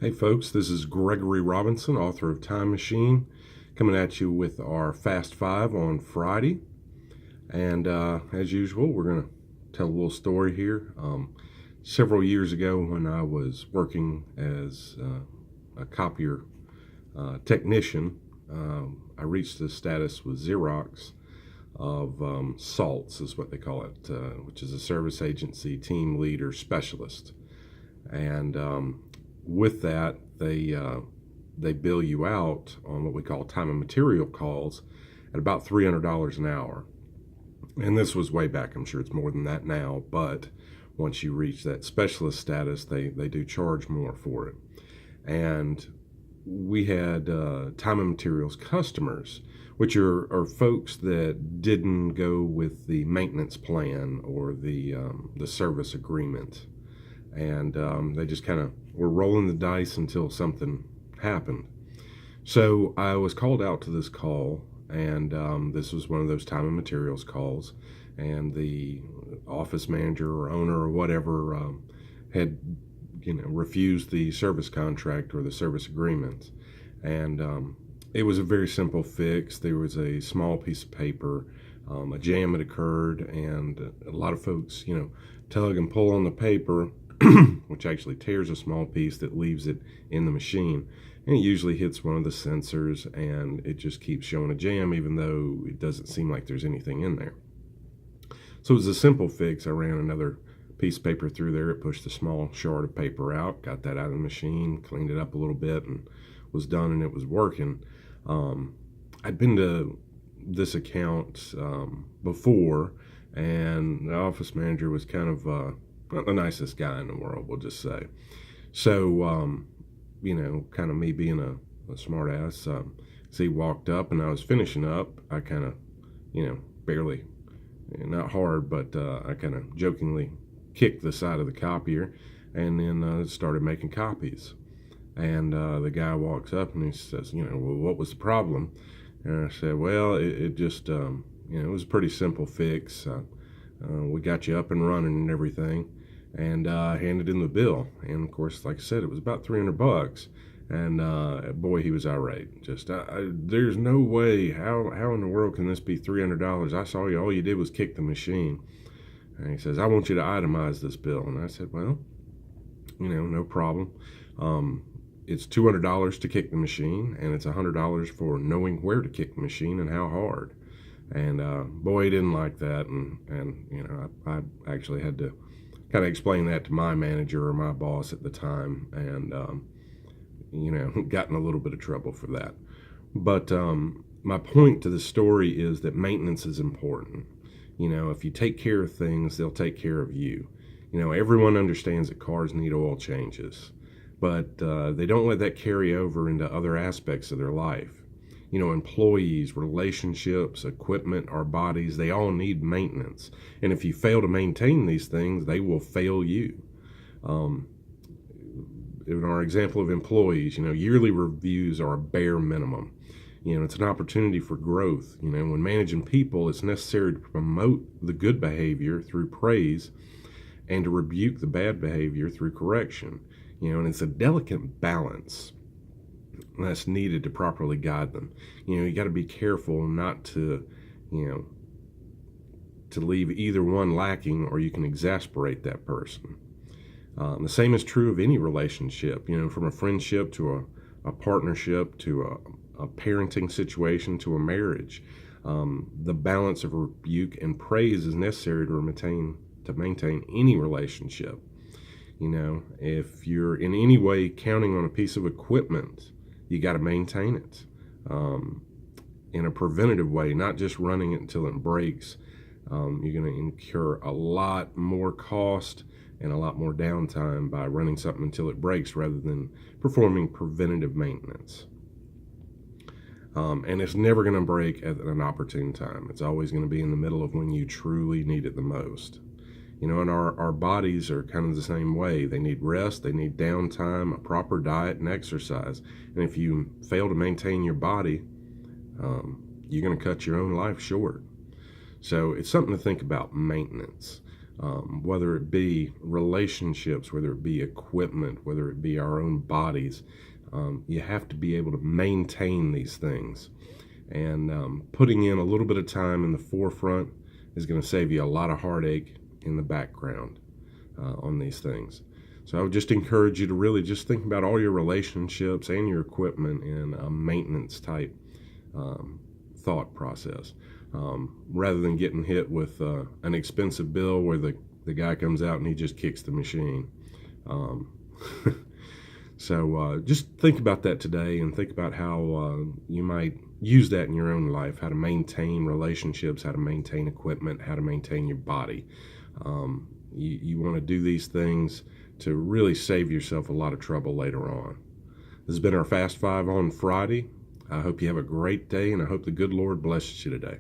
Hey folks, this is Gregory Robinson, author of Time Machine, coming at you with our Fast Five on Friday. And as usual, we're going to tell a little story here. Several years ago, when I was working as a copier technician, I reached the status with Xerox of SALTS, is what they call it, which is a service agency team leader specialist. And with that, they bill you out on what we call time and material calls at about $300 an hour. And this was way back. I'm sure it's more than that now, but once you reach that specialist status, they do charge more for it. And we had time and materials customers, which are folks that didn't go with the maintenance plan or the service agreement. And they just kind of were rolling the dice until something happened. So I was called out to this call, and this was one of those time and materials calls, and the office manager or owner or whatever had refused the service contract or the service agreement. And it was a very simple fix. There was a small piece of paper, a jam had occurred, and a lot of folks tug and pull on the paper, which actually tears a small piece that leaves it in the machine. And it usually hits one of the sensors, and it just keeps showing a jam, even though it doesn't seem like there's anything in there. So it was a simple fix. I ran another piece of paper through there. It pushed a small shard of paper out, got that out of the machine, cleaned it up a little bit, and was done, and it was working. I'd been to this account before, and the office manager was kind of not the nicest guy in the world, we'll just say. So, kind of me being a smart ass, so he walked up and I was finishing up. I kind of, barely, not hard, but I kind of jokingly kicked the side of the copier and then started making copies. And the guy walks up and he says, well, what was the problem? And I said, well, it just, it was a pretty simple fix. We got you up and running and everything. And handed in the bill, and of course, like I said, it was about $300. And boy, he was irate. Just there's no way. How in the world can this be $300? I saw you. All you did was kick the machine. And he says, I want you to itemize this bill. And I said, well, no problem. It's $200 to kick the machine, and it's $100 for knowing where to kick the machine and how hard. And boy, he didn't like that. And I actually had to kind of explain that to my manager or my boss at the time, and got in a little bit of trouble for that. But my point to the story is that maintenance is important. If you take care of things, they'll take care of you. Everyone understands that cars need oil changes, but they don't let that carry over into other aspects of their life. Employees, relationships, equipment, our bodies, they all need maintenance. And if you fail to maintain these things, they will fail you. In our example of employees, yearly reviews are a bare minimum. It's an opportunity for growth. When managing people, it's necessary to promote the good behavior through praise and to rebuke the bad behavior through correction. And it's a delicate balance that's needed to properly guide them. You got to be careful not to, to leave either one lacking, or you can exasperate that person. The same is true of any relationship, from a friendship to a partnership to a parenting situation to a marriage. The balance of rebuke and praise is necessary to maintain any relationship. If you're in any way counting on a piece of equipment, you got to maintain it in a preventative way, not just running it until it breaks. You're going to incur a lot more cost and a lot more downtime by running something until it breaks rather than performing preventative maintenance. And it's never going to break at an opportune time. It's always going to be in the middle of when you truly need it the most. And our bodies are kind of the same way. They need rest, they need downtime, a proper diet, and exercise. And if you fail to maintain your body, you're going to cut your own life short. So it's something to think about, maintenance. whether it be relationships, whether it be equipment, whether it be our own bodies. You have to be able to maintain these things. And putting in a little bit of time in the forefront is going to save you a lot of heartache in the background on these things. So I would just encourage you to really just think about all your relationships and your equipment in a maintenance type thought process, rather than getting hit with an expensive bill where the guy comes out and he just kicks the machine. So just think about that today, and think about how you might use that in your own life, how to maintain relationships, how to maintain equipment, how to maintain your body. You want to do these things to really save yourself a lot of trouble later on. This has been our Fast Five on Friday. I hope you have a great day, and I hope the good Lord blesses you today.